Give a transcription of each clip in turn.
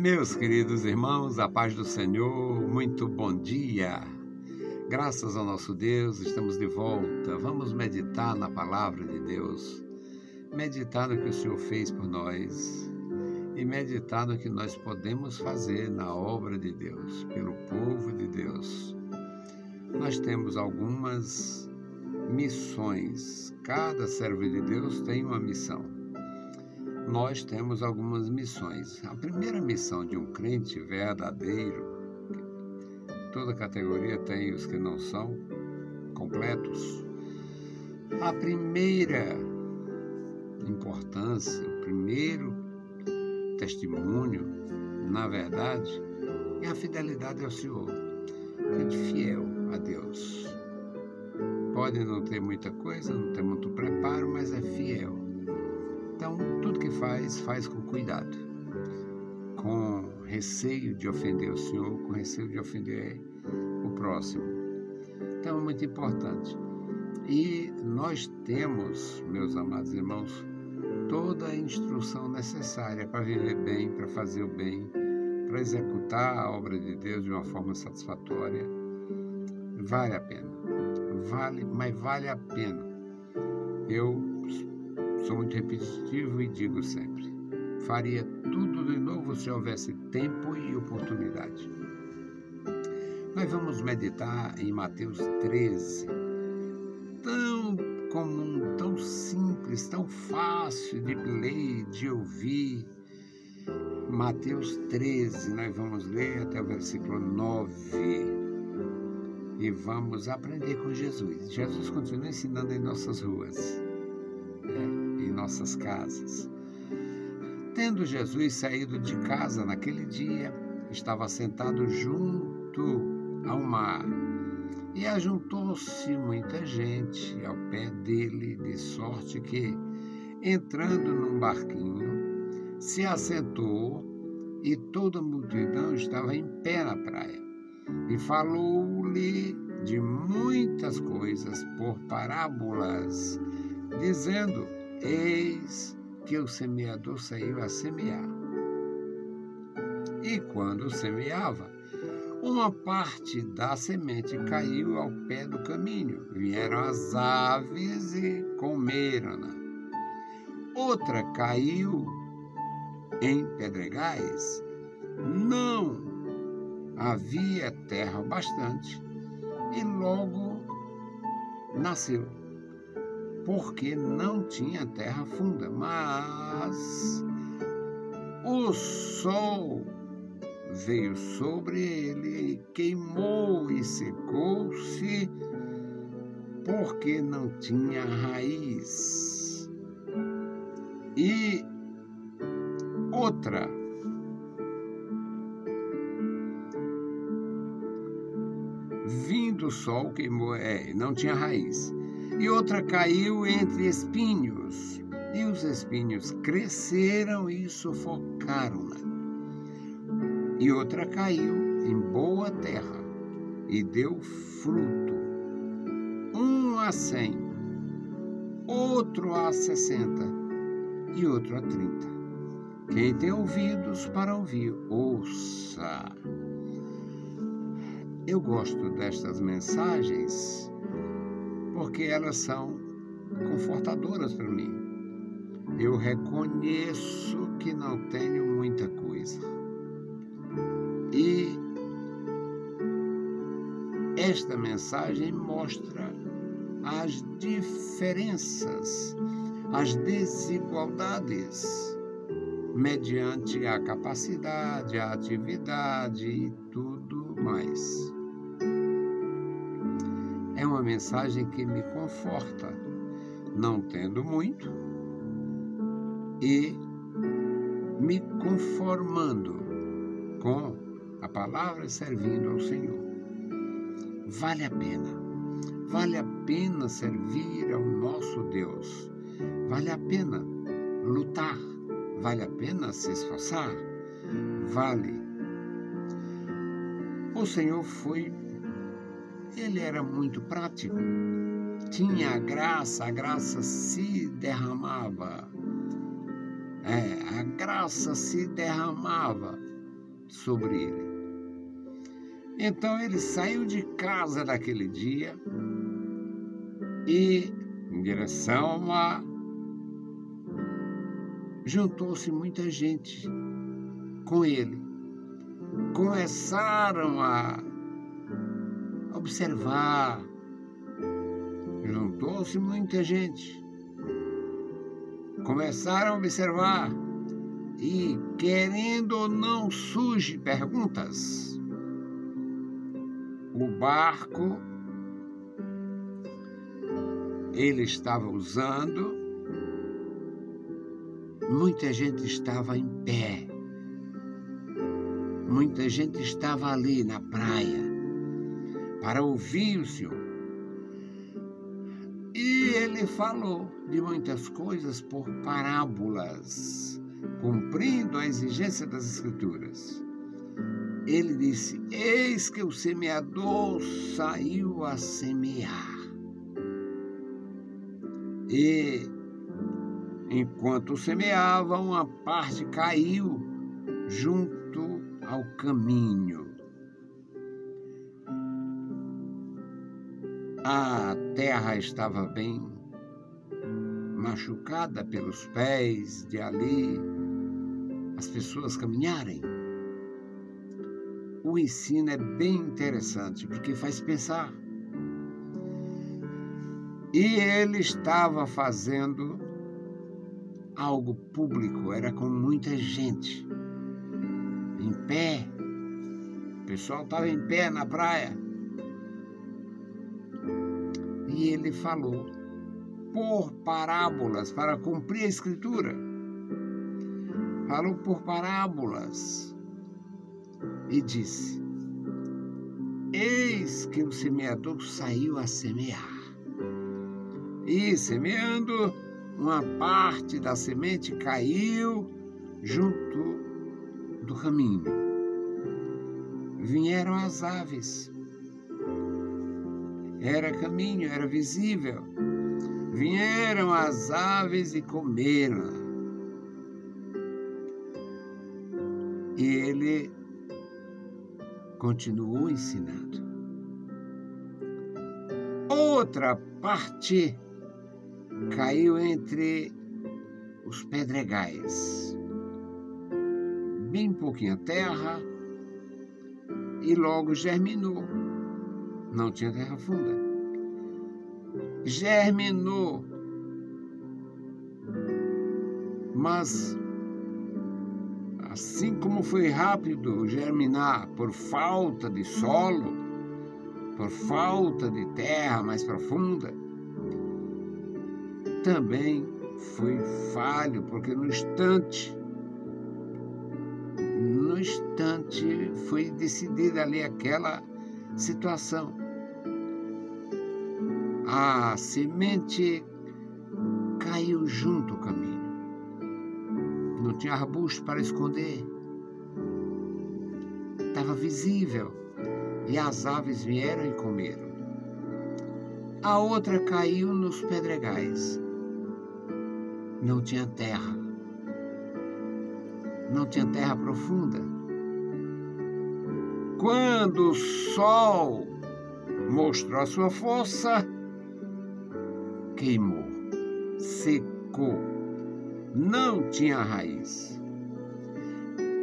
Meus queridos irmãos, a paz do Senhor, muito bom dia. Graças ao nosso Deus, estamos de volta. Vamos meditar na palavra de Deus, meditar no que o Senhor fez por nós e meditar no que nós podemos fazer na obra de Deus, pelo povo de Deus. Nós temos algumas missões. Cada servo de Deus tem uma missão. Nós temos algumas missões. A primeira missão de um crente verdadeiro, toda categoria tem os que não são completos. A primeira importância, o primeiro testemunho, na verdade, é a fidelidade ao Senhor. Crente fiel a Deus. Pode não ter muita coisa, não ter muito preparo, mas é fiel. Então, tudo que faz com cuidado, com receio de ofender o Senhor, com receio de ofender o próximo. Então, é muito importante. E nós temos, meus amados irmãos, toda a instrução necessária para viver bem, para fazer o bem, para executar a obra de Deus de uma forma satisfatória. Vale a pena. Mas vale a pena. Eu sou muito repetitivo e digo sempre, faria tudo de novo se houvesse tempo e oportunidade. Nós vamos meditar em Mateus 13, tão comum, tão simples, tão fácil de ler, de ouvir. Mateus 13, nós vamos ler até o versículo 9 e vamos aprender com Jesus. Jesus continua ensinando em nossas ruas, em nossas casas. Tendo Jesus saído de casa naquele dia, estava sentado junto ao mar, e ajuntou-se muita gente ao pé dele, de sorte que, entrando num barquinho, se assentou, e toda a multidão estava em pé na praia. E falou-lhe de muitas coisas por parábolas, dizendo: eis que o semeador saiu a semear. E quando semeava, uma parte da semente caiu ao pé do caminho. Vieram as aves e comeram-na. Outra caiu em pedregais. Não havia terra bastante e logo nasceu, porque não tinha terra funda. Mas o sol veio sobre ele e queimou e secou-se, porque não tinha raiz. E outra vindo o sol queimou, não tinha raiz. E outra caiu entre espinhos, e os espinhos cresceram e sufocaram-na. E outra caiu em boa terra, e deu fruto, um a 100, outro a 60, e outro a 30. Quem tem ouvidos para ouvir, ouça. Eu gosto destas mensagens porque elas são confortadoras para mim. Eu reconheço que não tenho muita coisa. E esta mensagem mostra as diferenças, as desigualdades, mediante a capacidade, a atividade e tudo mais. É uma mensagem que me conforta, não tendo muito, e me conformando com a palavra, servindo ao Senhor. Vale a pena servir ao nosso Deus, vale a pena lutar, vale a pena se esforçar, vale. O Senhor Ele era muito prático, tinha a graça se derramava, a graça se derramava sobre ele. Então ele saiu de casa naquele dia e, em direção ao mar, juntou-se muita gente com ele. Começaram a observar. Juntou-se muita gente. Começaram a observar e, querendo ou não, surgem perguntas. O barco ele estava usando, muita gente estava em pé, muita gente estava ali na praia para ouvir o Senhor. E ele falou de muitas coisas por parábolas, cumprindo a exigência das Escrituras. Ele disse: eis que o semeador saiu a semear. E, enquanto semeava, uma parte caiu junto ao caminho. A terra estava bem machucada pelos pés de ali as pessoas caminharem. O ensino é bem interessante, porque faz pensar. E ele estava fazendo algo público, era com muita gente, em pé. O pessoal estava em pé na praia. E ele falou por parábolas, para cumprir a Escritura. Falou por parábolas e disse: eis que o semeador saiu a semear. E semeando, uma parte da semente caiu junto do caminho. Vieram as aves. Era caminho, era visível. Vieram as aves e comeram. E ele continuou ensinando. Outra parte caiu entre os pedregais. Bem pouquinha terra e logo germinou. Não tinha terra funda. Germinou. Mas, assim como foi rápido germinar por falta de solo, por falta de terra mais profunda, também foi falho, porque no instante foi decidida ali aquela situação. A semente caiu junto ao caminho. Não tinha arbusto para esconder. Estava visível. E as aves vieram e comeram. A outra caiu nos pedregais. Não tinha terra. Não tinha terra profunda. Quando o sol mostrou a sua força, queimou, secou, não tinha raiz.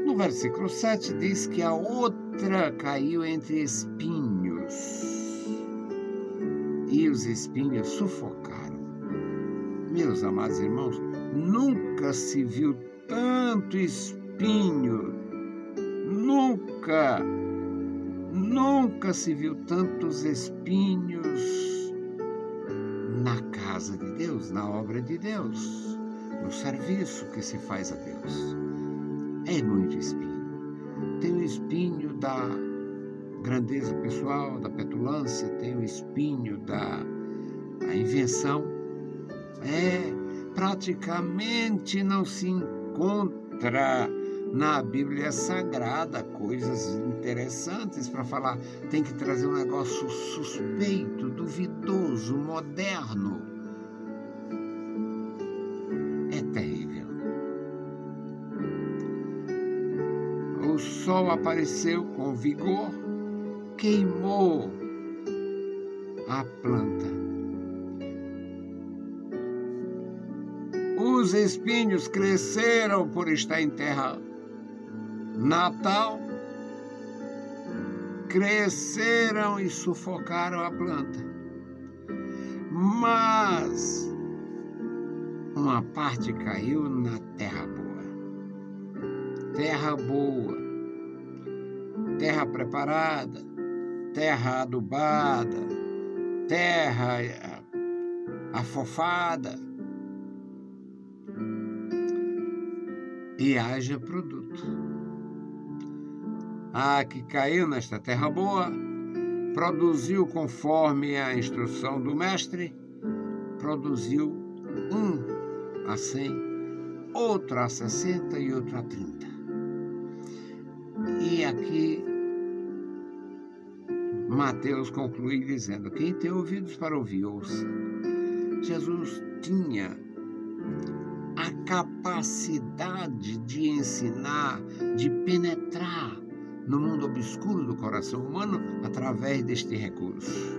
No versículo 7 diz que a outra caiu entre espinhos e os espinhos sufocaram. Meus amados irmãos, nunca se viu tanto espinho, nunca se viu tantos espinhos na casa de Deus, na obra de Deus, no serviço que se faz a Deus. É muito espinho. Tem o espinho da grandeza pessoal, da petulância, tem o espinho da invenção. Praticamente não se encontra na Bíblia Sagrada coisas interessantes para falar. Tem que trazer um negócio suspeito, duvidoso, moderno. É terrível. Os sol apareceu com vigor, queimou a planta. Os espinhos cresceram por estar em terra natal, cresceram e sufocaram a planta. Mas uma parte caiu na terra boa. Terra boa, terra preparada, terra adubada, terra afofada. E haja produto. A que caiu nesta terra boa, produziu conforme a instrução do mestre, produziu 1 a 100, outro a 60 e outro a 30. E aqui Mateus conclui dizendo: quem tem ouvidos para ouvir, ouça. Jesus tinha a capacidade de ensinar, de penetrar no mundo obscuro do coração humano através deste recurso.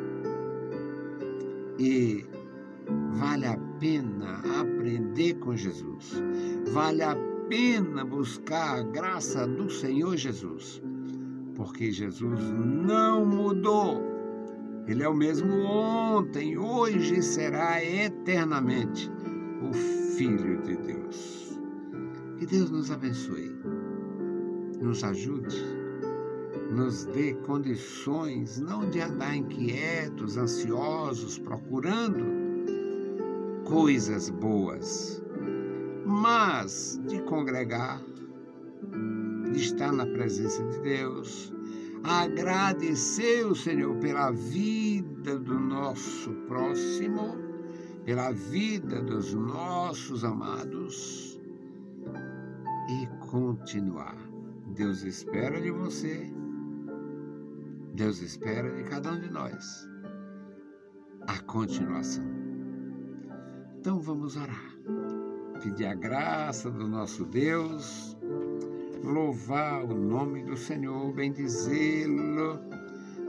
E vale a pena aprender com Jesus, vale a pena buscar a graça do Senhor Jesus, porque Jesus não mudou. Ele é o mesmo ontem, hoje e será eternamente o Filho de Deus. Que Deus nos abençoe, nos ajude, nos dê condições não de andar inquietos, ansiosos, procurando coisas boas, mas de congregar, de estar na presença de Deus, agradecer o Senhor pela vida do nosso próximo, pela vida dos nossos amados e continuar. Deus espera de você, Deus espera de cada um de nós a continuação. Então vamos orar, pedir a graça do nosso Deus, louvar o nome do Senhor, bendizê-lo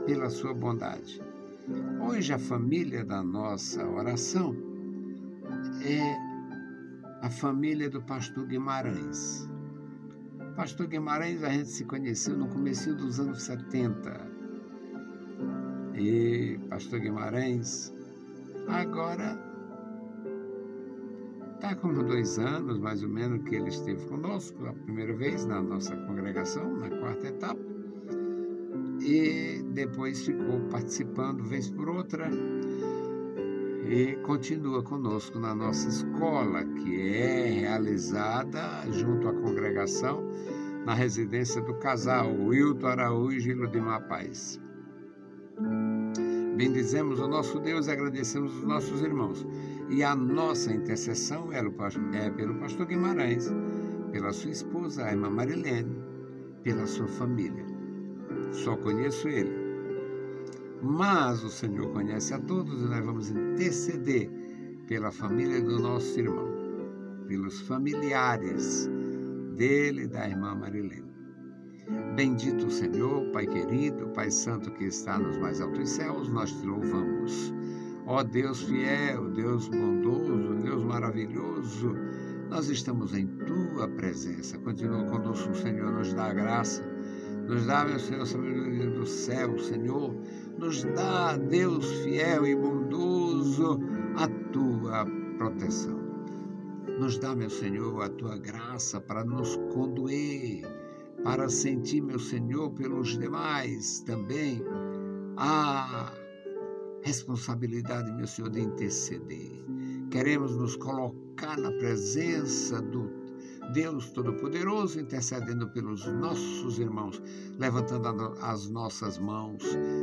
pela sua bondade. Hoje a família da nossa oração é a família do pastor Guimarães. Pastor Guimarães, a gente se conheceu no começo dos anos 70. E pastor Guimarães agora está como 2 anos, mais ou menos, que ele esteve conosco a primeira vez na nossa congregação, na 4ª etapa. E depois ficou participando vez por outra e continua conosco na nossa escola, que é realizada junto à congregação na residência do casal Wilton Araújo e Ludimar Paz. Bendizemos o nosso Deus e agradecemos os nossos irmãos. E a nossa intercessão é pelo pastor Guimarães, pela sua esposa, a irmã Marilene, pela sua família. Só conheço ele, mas o Senhor conhece a todos e nós vamos interceder pela família do nosso irmão, pelos familiares dele e da irmã Marilene. Bendito o Senhor, Pai querido, Pai santo que está nos mais altos céus, nós te louvamos. Ó Deus fiel, Deus bondoso, Deus maravilhoso, nós estamos em tua presença. Continua conosco, Senhor, nos dá a graça. Nos dá, meu Senhor, sabedoria do céu, Senhor. Nos dá, Deus fiel e bondoso, a tua proteção. Nos dá, meu Senhor, a tua graça para nos condoer, para sentir, meu Senhor, pelos demais também a responsabilidade, meu Senhor, de interceder. Queremos nos colocar na presença do Deus Todo-Poderoso, intercedendo pelos nossos irmãos, levantando as nossas mãos,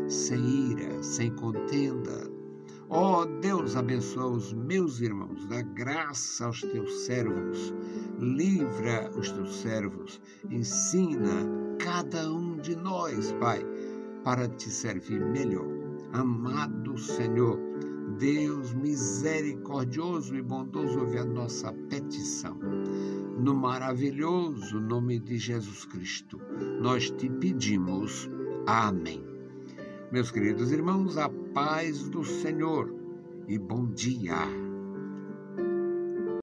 sem ira, sem contenda. Ó Deus, abençoa os meus irmãos, dá graça aos teus servos, livra os teus servos, ensina cada um de nós, Pai, para te servir melhor. Amado Senhor, Deus misericordioso e bondoso, ouve a nossa petição. No maravilhoso nome de Jesus Cristo, nós te pedimos. Amém. Meus queridos irmãos, a paz do Senhor e bom dia.